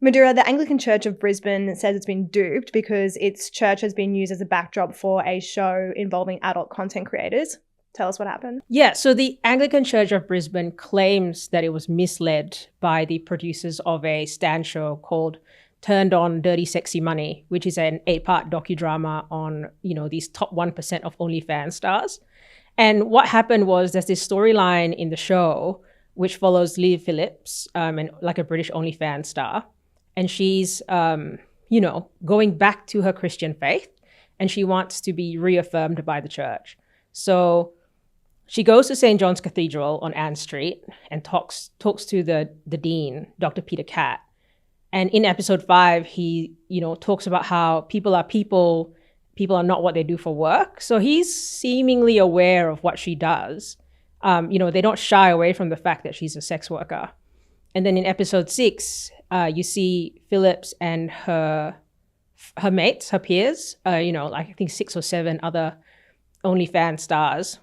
Madeira, the Anglican Church of Brisbane says it's been duped because its church has been used as a backdrop for a show involving adult content creators. Tell us what happened. Yeah, so the Anglican Church of Brisbane claims that it was misled by the producers of a Stan show called Turned On Dirty Sexy Money, which is an 8-part docudrama on, these top 1% of OnlyFans stars. And what happened was there's this storyline in the show which follows Lee Phillips, and like a British OnlyFans star. And she's, going back to her Christian faith, and she wants to be reaffirmed by the church. So she goes to St. John's Cathedral on Ann Street and talks to the dean, Dr. Peter Catt. And in episode 5, he, talks about how people are people are not what they do for work. So he's seemingly aware of what she does. They don't shy away from the fact that she's a sex worker. And then in episode 6, you see Phillips and her mates, her peers, I think 6 or 7 other OnlyFans stars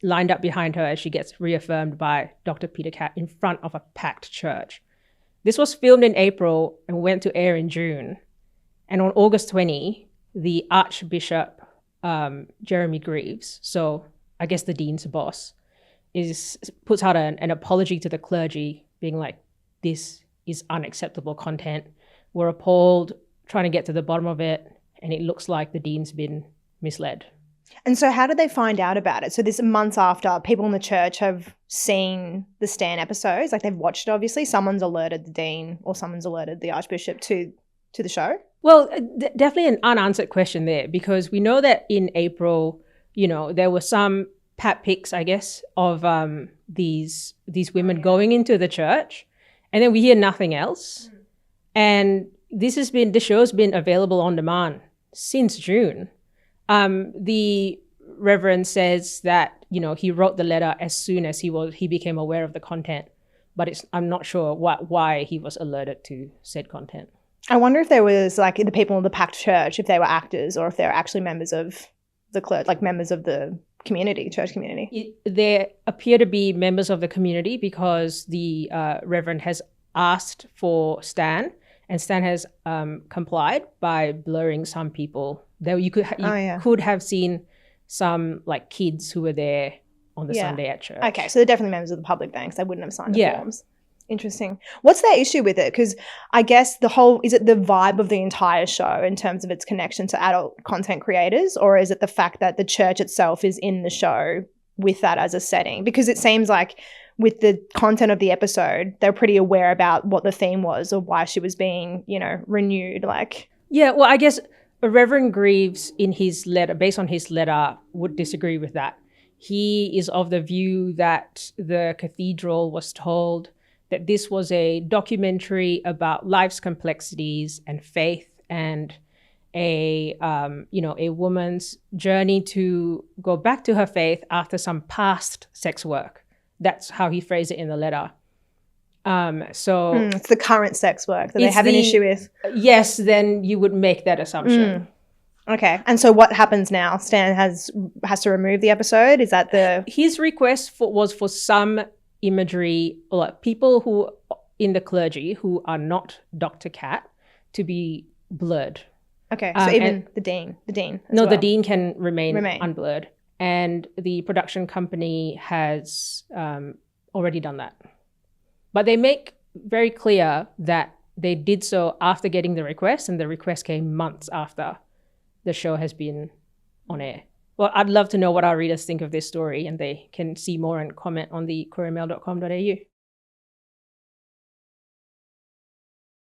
lined up behind her as she gets reaffirmed by Dr. Peter Catt in front of a packed church. This was filmed in April and went to air in June. And on August 20, the archbishop, Jeremy Greaves, so I guess the dean's boss, puts out an apology to the clergy, being like, this is unacceptable content. We're appalled, trying to get to the bottom of it, and it looks like the dean's been misled. And so how did they find out about it? So this months after, people in the church have seen the Stan episodes, like they've watched it, obviously. Someone's alerted the dean or someone's alerted the archbishop to the show? Well, definitely an unanswered question there, because we know that in April, there were some pat pics, I guess, of these women going into the church, and then we hear nothing else. And the show's been available on demand since June. The Reverend says that, he wrote the letter as soon as he became aware of the content, but I'm not sure why he was alerted to said content. I wonder if there was like the people in the packed church, if they were actors or if they were actually members of the clergy, like members of the community, church community. There appear to be members of the community because the Reverend has asked for Stan, and Stan has complied by blurring some people. There you could have seen some like kids who were there on the Sunday at church. Okay, so they're definitely members of the public then, because they wouldn't have signed the forms. Interesting. What's their issue with it? Because I guess is it the vibe of the entire show in terms of its connection to adult content creators, or is it the fact that the church itself is in the show with that as a setting? Because it seems like with the content of the episode, they're pretty aware about what the theme was or why she was being, renewed. Yeah, well, I guess Reverend Greaves in his letter, based on his letter, would disagree with that. He is of the view that the cathedral was told that this was a documentary about life's complexities and faith and a woman's journey to go back to her faith after some past sex work. That's how he phrased it in the letter. It's the current sex work that they have an issue with. Yes, then you would make that assumption. Okay, and so what happens now? Stan has to remove the episode? Is that his request was for some imagery, or people who in the clergy who are not Dr. Catt to be blurred. Okay, so even the dean No, the dean can remain unblurred. And the production company has already done that. But they make very clear that they did so after getting the request, and the request came months after the show has been on air. Well, I'd love to know what our readers think of this story, and they can see more and comment on the couriermail.com.au.